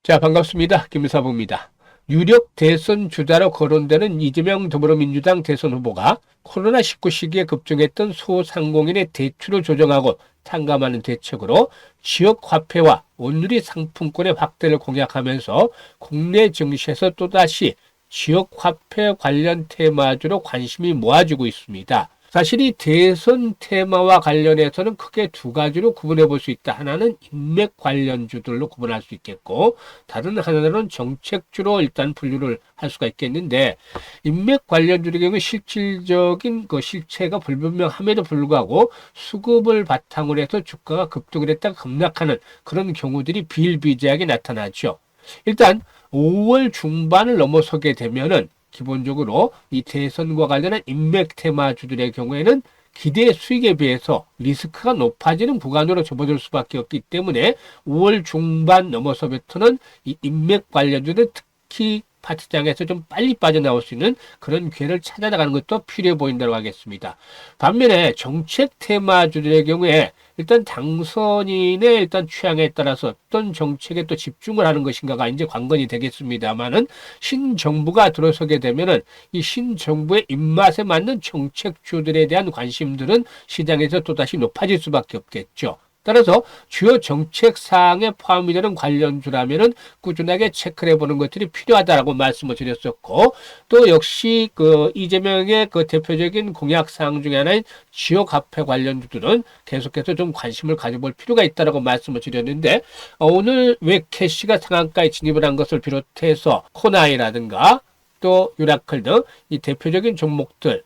자, 반갑습니다. 김사부입니다. 유력 대선 주자로 거론되는 이재명 더불어민주당 대선 후보가 코로나19 시기에 급증했던 소상공인의 대출을 조정하고 탕감하는 대책으로 지역 화폐와 온누리 상품권의 확대를 공약하면서 국내 증시에서 또다시 지역 화폐 관련 테마주로 관심이 모아지고 있습니다. 사실 이 대선 테마와 관련해서는 크게 두 가지로 구분해 볼 수 있다. 하나는 인맥 관련주들로 구분할 수 있겠고, 다른 하나는 정책주로 일단 분류를 할 수가 있겠는데, 인맥 관련주의 경우 실질적인 그 실체가 불분명함에도 불구하고 수급을 바탕으로 해서 주가가 급등을 했다가 급락하는 그런 경우들이 비일비재하게 나타나죠. 일단 5월 중반을 넘어서게 되면은 기본적으로 이 대선과 관련한 인맥 테마주들의 경우에는 기대 수익에 비해서 리스크가 높아지는 구간으로 접어들 수밖에 없기 때문에 5월 중반 넘어서부터는 이 인맥 관련주들 특히 파트장에서 좀 빨리 빠져나올 수 있는 그런 기회를 찾아나가는 것도 필요해 보인다고 하겠습니다. 반면에 정책 테마주들의 경우에 일단 당선인의 일단 취향에 따라서 어떤 정책에 또 집중을 하는 것인가가 이제 관건이 되겠습니다만은 신정부가 들어서게 되면은 이 신정부의 입맛에 맞는 정책주들에 대한 관심들은 시장에서 또다시 높아질 수밖에 없겠죠. 따라서 주요 정책 사항에 포함이 되는 관련주라면은 꾸준하게 체크를 해보는 것들이 필요하다라고 말씀을 드렸었고, 또 역시 그 이재명의 그 대표적인 공약 사항 중에 하나인 지역 화폐 관련주들은 계속해서 좀 관심을 가져볼 필요가 있다라고 말씀을 드렸는데, 오늘 왜 캐시가 상한가에 진입을 한 것을 비롯해서 코나이라든가 또 유라클 등 이 대표적인 종목들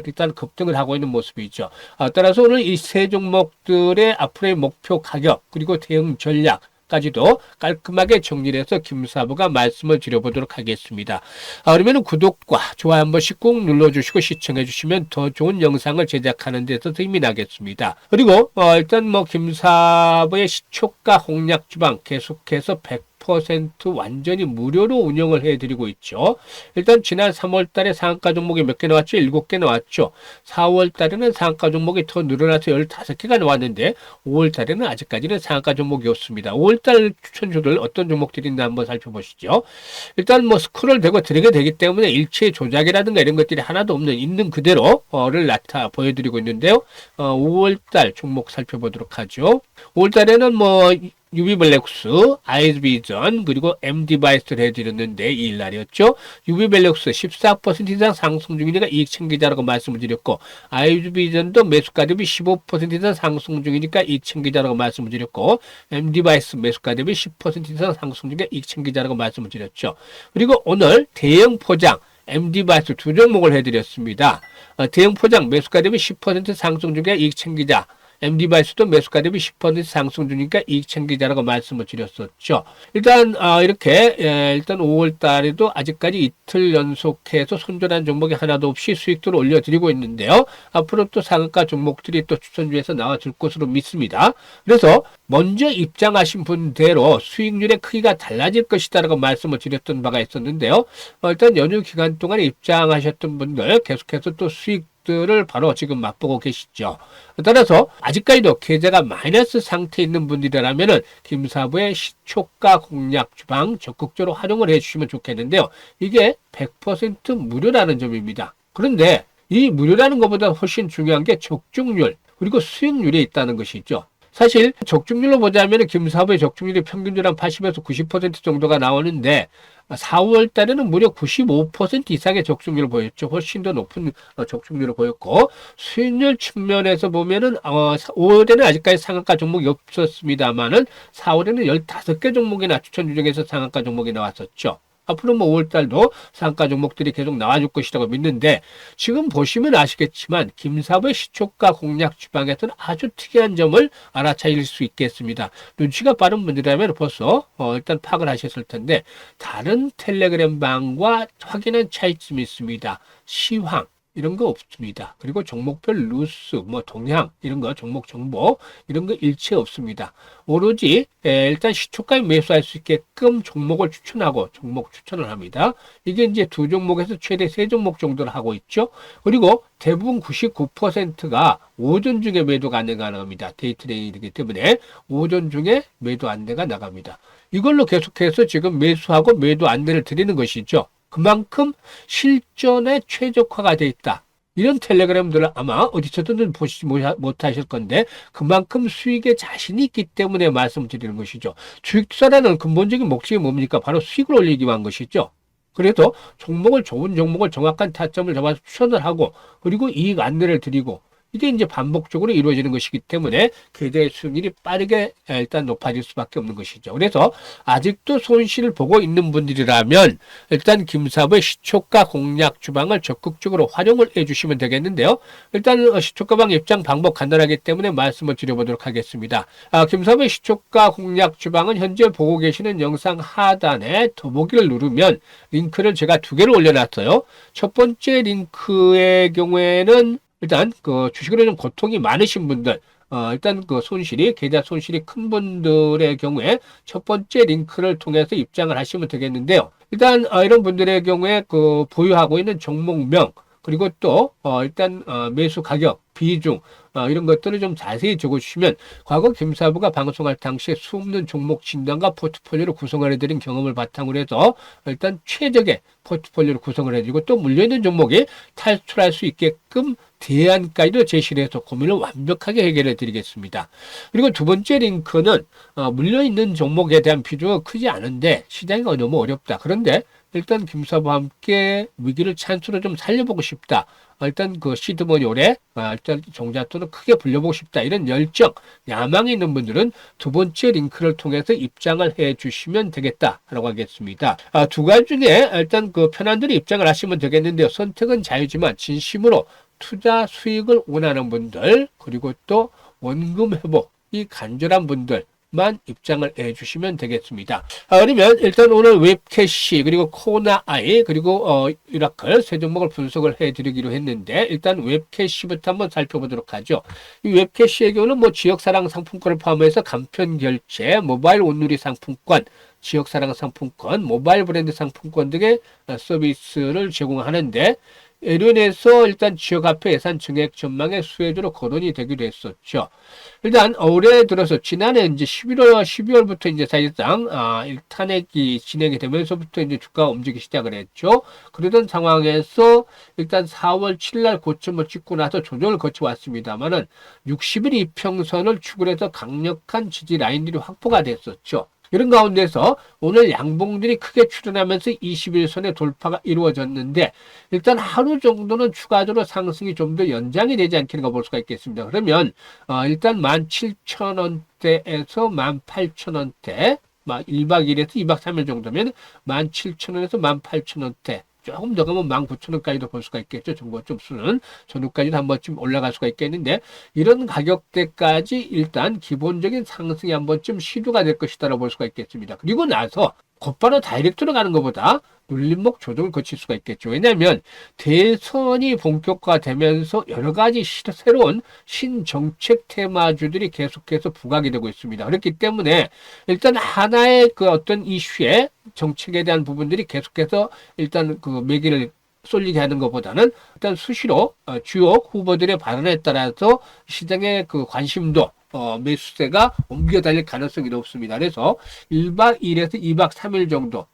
일단 급등을 하고 있는 모습이죠. 따라서 오늘 이 세 종목들의 앞으로의 목표 가격 그리고 대응 전략까지도 깔끔하게 정리를 해서 김사부가 말씀을 드려보도록 하겠습니다. 그러면 구독과 좋아요 한 번씩 꼭 눌러주시고 시청해 주시면 더 좋은 영상을 제작하는 데서 힘이 나겠습니다. 그리고 일단 뭐 김사부의 시초가 공략 주방 계속해서 100% 완전히 무료로 운영을 해드리고 있죠. 일단 지난 3월 달에 상한가 종목이 몇 개 나왔죠? 7개 나왔죠. 4월 달에는 상한가 종목이 더 늘어나서 15개가 나왔는데 5월 달에는 아직까지는 상한가 종목이 없습니다. 5월 달 추천주들 어떤 종목들이 있나 한번 살펴보시죠. 일단 뭐 스크롤 되고 드래그 되기 때문에 일체 조작이라든가 이런 것들이 하나도 없는 있는 그대로를 보여드리고 있는데요. 5월 달 종목 살펴보도록 하죠. 5월 달에는 뭐 유비블랙스, 아이즈비전, 그리고 M디바이스를 해드렸는데 2일 날이었죠. 유비블랙스 14% 이상 상승 중이니까 이익 챙기자라고 말씀을 드렸고, 아이즈비전도 매수가 대비 15% 이상 상승 중이니까 이익 챙기자라고 말씀을 드렸고, M디바이스 매수가 대비 10% 이상 상승 중이니까 이익 챙기자라고 말씀을 드렸죠. 그리고 오늘 대형 포장 M디바이스 두 종목을 해드렸습니다. 대형 포장 매수가 대비 10% 상승 중이니까 이익 챙기자. M디바이스도 매수가 대비 10% 상승 중이니까 이익 챙기자라고 말씀을 드렸었죠. 일단 이렇게 일단 5월 달에도 아직까지 이틀 연속해서 손절한 종목이 하나도 없이 수익도를 올려드리고 있는데요. 앞으로 또 상한가 종목들이 또 추천주에서 나와줄 것으로 믿습니다. 그래서 먼저 입장하신 분대로 수익률의 크기가 달라질 것이다라고 말씀을 드렸던 바가 있었는데요. 일단 연휴 기간 동안에 입장하셨던 분들 계속해서 또 수익들을 바로 지금 맛보고 계시죠. 따라서 아직까지도 계좌가 마이너스 상태에 있는 분들이라면은 김사부의 시초가 공략 주방 적극적으로 활용을 해주시면 좋겠는데요. 이게 100% 무료라는 점입니다. 그런데 이 무료라는 것보다 훨씬 중요한 게 적중률 그리고 수익률에 있다는 것이죠. 사실 적중률로 보자면 김사부의 적중률이 평균적으로 한 80에서 90% 정도가 나오는데 4월 달에는 무려 95% 이상의 적중률을 보였죠. 훨씬 더 높은 적중률을 보였고, 수익률 측면에서 보면은 5월에는 아직까지 상한가 종목이 없었습니다만은 4월에는 15개 종목이나 추천 중에서 상한가 종목이 나왔었죠. 앞으로 뭐 5월달도 상가 종목들이 계속 나와줄 것이라고 믿는데, 지금 보시면 아시겠지만 김사부의 시초가 공략 주방에서는 아주 특이한 점을 알아차릴 수 있겠습니다. 눈치가 빠른 분들이라면 벌써 일단 파악을 하셨을 텐데, 다른 텔레그램 방과 확연한 차이점이 있습니다. 시황 이런 거 없습니다. 그리고 종목별 루스, 뭐 동향 이런 거, 종목 정보 이런 거 일체 없습니다. 오로지 일단 시초가에 매수할 수 있게끔 종목을 추천하고 종목 추천을 합니다. 이게 이제 두 종목에서 최대 세 종목 정도를 하고 있죠. 그리고 대부분 99%가 오전 중에 매도가 안내가 나갑니다. 데이트레이드이기 때문에 오전 중에 매도 안내가 나갑니다. 이걸로 계속해서 지금 매수하고 매도 안내를 드리는 것이죠. 그만큼 실전에 최적화가 돼 있다. 이런 텔레그램들을 아마 어디서든 보시지 못하실 건데 그만큼 수익에 자신이 있기 때문에 말씀드리는 것이죠. 주식 투자라는 근본적인 목적이 뭡니까? 바로 수익을 올리기 위한 것이죠. 그래서 좋은 종목을 정확한 타점을 잡아서 추천을 하고 그리고 이익 안내를 드리고 이게 이제 반복적으로 이루어지는 것이기 때문에 계좌의 수익률이 빠르게 일단 높아질 수밖에 없는 것이죠. 그래서 아직도 손실을 보고 있는 분들이라면 일단 김사부의 시초가 공략 주방을 적극적으로 활용을 해주시면 되겠는데요. 일단 시초가방 입장 방법 간단하기 때문에 말씀을 드려보도록 하겠습니다. 김사부의 시초가 공략 주방은 현재 보고 계시는 영상 하단에 더보기를 누르면 링크를 제가 2개를 올려놨어요. 첫 번째 링크의 경우에는 일단 그 주식으로 좀 고통이 많으신 분들 일단 그 계좌 손실이 큰 분들의 경우에 첫 번째 링크를 통해서 입장을 하시면 되겠는데요. 일단 이런 분들의 경우에 그 보유하고 있는 종목명 그리고 또 일단 매수 가격, 비중 이런 것들을 좀 자세히 적어주시면 과거 김사부가 방송할 당시에 수없는 종목 진단과 포트폴리오를 구성을 해드린 경험을 바탕으로 해서 일단 최적의 포트폴리오를 구성을 해드리고 또 물려있는 종목이 탈출할 수 있게끔 대안까지도 제시를 해서 고민을 완벽하게 해결해 드리겠습니다. 그리고 두 번째 링크는 물려있는 종목에 대한 비중은 크지 않은데 시장이 너무 어렵다. 그런데 일단 김사부와 함께 위기를 찬스로 좀 살려보고 싶다. 일단 그 시드머니 올해 일단 종잣돈을 크게 불려보고 싶다. 이런 열정, 야망이 있는 분들은 두 번째 링크를 통해서 입장을 해 주시면 되겠다라고 하겠습니다. 두 가지 중에 일단 그 편한 대로 입장을 하시면 되겠는데요. 선택은 자유지만 진심으로 투자 수익을 원하는 분들 그리고 또 원금 회복이 간절한 분들만 입장을 해주시면 되겠습니다. 그러면 일단 오늘 웹캐시 그리고 코나아이 그리고 유라클 세 종목을 분석을 해드리기로 했는데 일단 웹캐시부터 한번 살펴보도록 하죠. 이 웹캐시의 경우는 뭐 지역사랑 상품권을 포함해서 간편결제, 모바일 온누리 상품권, 지역사랑 상품권, 모바일 브랜드 상품권 등의 서비스를 제공하는데 이로 인해서 일단 지역화폐 예산 증액 전망의 수혜주로 거론이 되기도 했었죠. 일단 올해 들어서 지난해 이제 12월부터 이제 사실상 탄핵이 진행이 되면서부터 이제 주가가 움직이기 시작을 했죠. 그러던 상황에서 일단 4월 7일 날 고점을 찍고 나서 조정을 거쳐왔습니다만은 60일 이평선을 추구해서 강력한 지지 라인들이 확보가 됐었죠. 이런 가운데서 오늘 양봉들이 크게 출현하면서 21선의 돌파가 이루어졌는데 일단 하루 정도는 추가적으로 상승이 좀 더 연장이 되지 않겠는가 볼 수가 있겠습니다. 그러면 일단 17,000원대에서 18,000원대 1박 2일에서 2박 3일 정도면 17,000원에서 18,000원대 조금 더 가면 19,000원까지도 볼 수가 있겠죠. 정보점 수는 전후까지도 한 번쯤 올라갈 수가 있겠는데 이런 가격대까지 일단 기본적인 상승이 한 번쯤 시도가 될 것이다라고 볼 수가 있겠습니다. 그리고 나서 곧바로 다이렉트로 가는 것보다 눌림목 조정을 거칠 수가 있겠죠. 왜냐하면 대선이 본격화되면서 여러 가지 새로운 신정책 테마주들이 계속해서 부각이 되고 있습니다. 그렇기 때문에 일단 하나의 그 어떤 이슈에 정책에 대한 부분들이 계속해서 일단 그 매기를 쏠리게 하는 것보다는 일단 수시로 주요 후보들의 발언에 따라서 시장의 그 관심도 매수세가 옮겨 달릴 가능성이 높습니다. 그래서 1박 2일에서 2박 3일 정도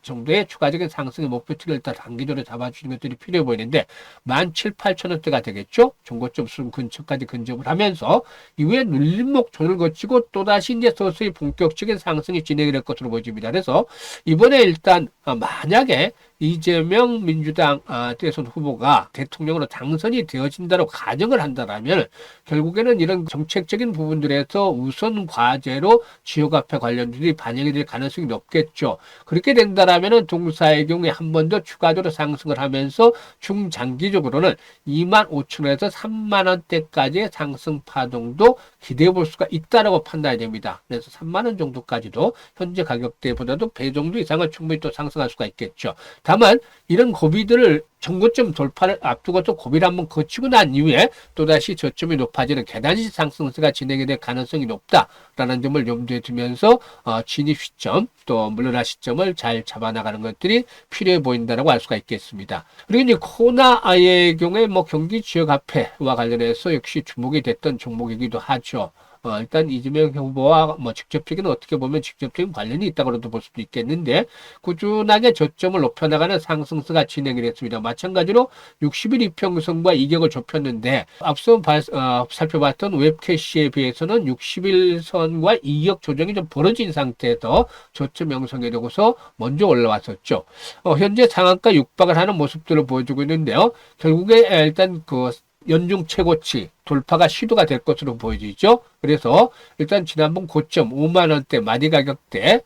정도의 추가적인 상승의 목표치를 일단 단기적으로 잡아주시는 것들이 필요해 보이는데 17,000~18,000원대가 되겠죠. 종고점 수준 근처까지 근접을 하면서 이후에 눌림목 존을 거치고 또다시 이제 서서히 본격적인 상승이 진행이 될 것으로 보여집니다. 그래서 이번에 일단 만약에 이재명 민주당 대선 후보가 대통령으로 당선이 되어진다고 가정을 한다면 결국에는 이런 정책적인 부분들에서 우선 과제로 지역화폐 관련들이 반영이 될 가능성이 높겠죠. 그렇게 된다면 동사의 경우에 한 번 더 추가적으로 상승을 하면서 중장기적으로는 25,000원에서 30,000원대까지의 상승 파동도 기대해 볼 수가 있다고 판단이 됩니다. 그래서 30,000원 정도까지도 현재 가격대보다도 배 정도 이상을 충분히 또 상승할 수가 있겠죠. 다만 이런 고비들을 정고점 돌파를 앞두고서 고비를 한번 거치고 난 이후에 또다시 저점이 높아지는 계단식 상승세가 진행이 될 가능성이 높다라는 점을 염두에 두면서 진입 시점 또 물러날 시점을 잘 잡아나가는 것들이 필요해 보인다라고 할 수가 있겠습니다. 그리고 이제 코나아의 경우에 뭐 경기 지역화폐와 관련해서 역시 주목이 됐던 종목이기도 하죠. 일단 이재명 후보와 뭐 직접적인 어떻게 보면 직접적인 관련이 있다고도 볼 수도 있겠는데 꾸준하게 저점을 높여나가는 상승세가 진행이 됐습니다. 마찬가지로 60일 이평선과 이격을 좁혔는데 앞서 살펴봤던 웹캐시에 비해서는 60일 선과 이격 조정이 좀 벌어진 상태에서 저점 형성이 되고서 먼저 올라왔었죠. 현재 상한가 육박을 하는 모습들을 보여주고 있는데요. 결국에 일단 그 연중 최고치 돌파가 시도가 될 것으로 보여지죠. 그래서 일단 지난번 고점 5만 원대 마디 가격대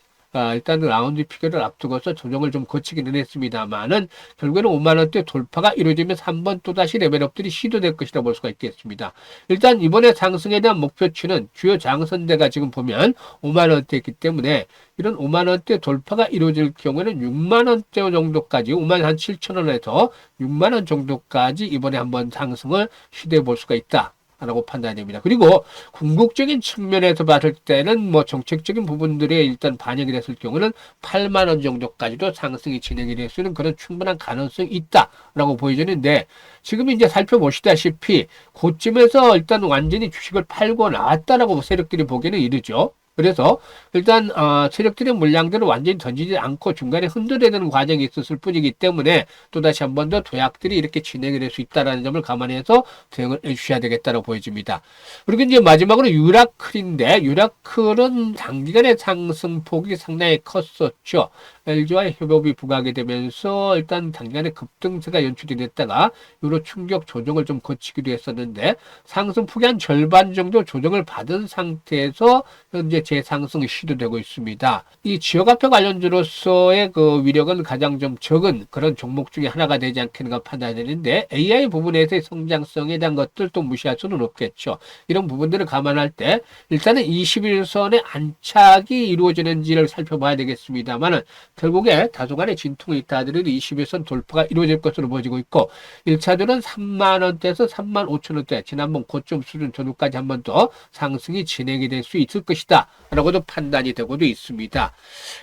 일단 라운드 피겨를 앞두고서 조정을 좀 거치기는 했습니다만은 결국에는 5만 원대 돌파가 이루어지면서 한번 또다시 레벨업들이 시도될 것이라 볼 수가 있겠습니다. 일단 이번에 상승에 대한 목표치는 주요 장선대가 지금 보면 5만 원대이기 때문에 이런 5만 원대 돌파가 이루어질 경우에는 6만 원대 정도까지 5만 한 7천 원에서 6만 원 정도까지 이번에 한번 상승을 시도해 볼 수가 있다. 라고 판단이 됩니다. 그리고 궁극적인 측면에서 봤을 때는 뭐 정책적인 부분들이 일단 반영이 됐을 경우는 8만 원 정도까지도 상승이 진행이 될 수 있는 그런 충분한 가능성이 있다라고 보여지는데 지금 이제 살펴보시다시피 고점에서 일단 완전히 주식을 팔고 나왔다라고 세력들이 보기에는 이르죠. 그래서 일단 세력들의 물량들을 완전히 던지지 않고 중간에 흔들어내는 과정이 있었을 뿐이기 때문에 또다시 한 번 더 도약들이 이렇게 진행이 될 수 있다는 점을 감안해서 대응을 해주셔야 되겠다고 보여집니다. 그리고 이제 마지막으로 유라클인데 유라클은 단기간의 상승폭이 상당히 컸었죠. LG와 협업이 부각이 되면서 일단 단기간에 급등세가 연출이 됐다가 이로 충격 조정을 좀 거치기도 했었는데 상승폭이 한 절반 정도 조정을 받은 상태에서 현재 재상승이 시도되고 있습니다. 이 지역화폐 관련주로서의 그 위력은 가장 좀 적은 그런 종목 중에 하나가 되지 않겠는가 판단이 되는데 AI 부분에서의 성장성에 대한 것들 또 무시할 수는 없겠죠. 이런 부분들을 감안할 때 일단은 21선의 안착이 이루어지는지를 살펴봐야 되겠습니다만은 결국에 다소간의 진통이 있다 하더라도 21선 돌파가 이루어질 것으로 보여지고 있고 1차전은 3만 원대에서 3만 5천 원대 지난번 고점 수준 전후까지 한 번 더 상승이 진행이 될 수 있을 것이다 라고도 판단이 되고도 있습니다.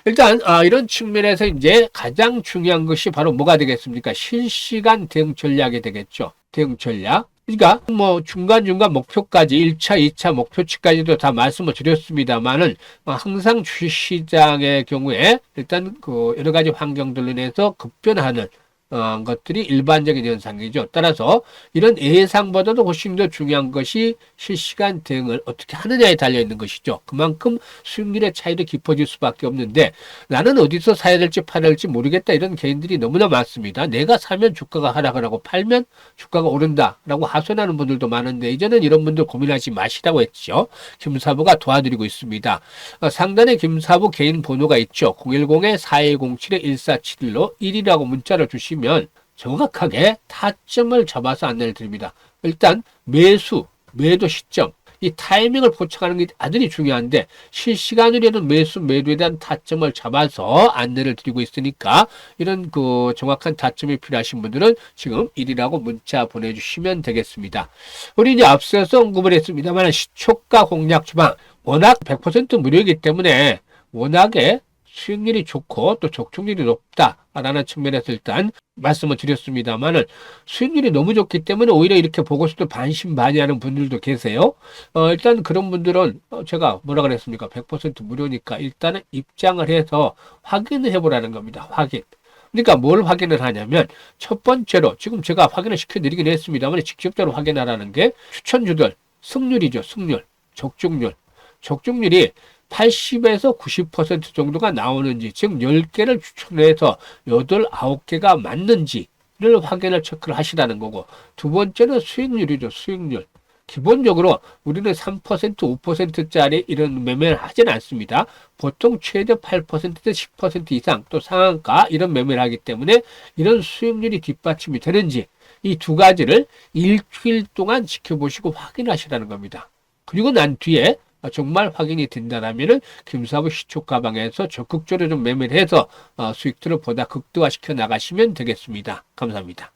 일단 이런 측면에서 이제 가장 중요한 것이 바로 뭐가 되겠습니까? 실시간 대응 전략이 되겠죠. 대응 전략. 그러니까 뭐 중간중간 목표까지 1차, 2차 목표치까지도 다 말씀을 드렸습니다만은 항상 주식시장의 경우에 일단 그 여러 가지 환경들로 인해서 급변하는 것들이 일반적인 현상이죠. 따라서 이런 예상보다도 훨씬 더 중요한 것이 실시간 대응을 어떻게 하느냐에 달려있는 것이죠. 그만큼 수익률의 차이도 깊어질 수밖에 없는데 나는 어디서 사야 될지 팔아야 될지 모르겠다 이런 개인들이 너무나 많습니다. 내가 사면 주가가 하락을 하고 팔면 주가가 오른다라고 하소연하는 분들도 많은데 이제는 이런 분들 고민하지 마시라고 했죠. 김사부가 도와드리고 있습니다. 상단에 김사부 개인 번호가 있죠. 010-4107-1471로 1이라고 문자를 주시면 정확하게 타점을 잡아서 안내를 드립니다. 일단 매도 시점, 이 타이밍을 포착하는 게 아주 중요한데 실시간으로는 매도에 대한 타점을 잡아서 안내를 드리고 있으니까 이런 그 정확한 타점이 필요하신 분들은 지금 1이라고 문자 보내주시면 되겠습니다. 우리 이제 앞서서 언급을 했습니다만 시초가 공략 주방 워낙 100% 무료이기 때문에 워낙에 수익률이 좋고 또 적중률이 높다라는 측면에서 일단 말씀을 드렸습니다만은 수익률이 너무 좋기 때문에 오히려 이렇게 보고서도 반신반의하는 분들도 계세요. 일단 그런 분들은 제가 뭐라 그랬습니까? 100% 무료니까 일단은 입장을 해서 확인을 해보라는 겁니다. 확인. 그러니까 뭘 확인을 하냐면 첫 번째로 지금 제가 확인을 시켜드리긴 했습니다만 직접적으로 확인하라는 게 추천주들 승률이죠. 승률, 적중률이 80에서 90% 정도가 나오는지, 즉 10개를 추천해서 8, 9개가 맞는지를 확인을 체크를 하시라는 거고, 두 번째는 수익률이죠. 수익률. 기본적으로 우리는 3%, 5%짜리 이런 매매를 하지는 않습니다. 보통 최대 8%에서 10% 이상 또 상한가 이런 매매를 하기 때문에 이런 수익률이 뒷받침이 되는지 이 두 가지를 일주일 동안 지켜보시고 확인하시라는 겁니다. 그리고 난 뒤에 정말 확인이 된다라면은 김사부 시초 가방에서 적극적으로 좀 매매를 해서 수익들을 보다 극대화시켜 나가시면 되겠습니다. 감사합니다.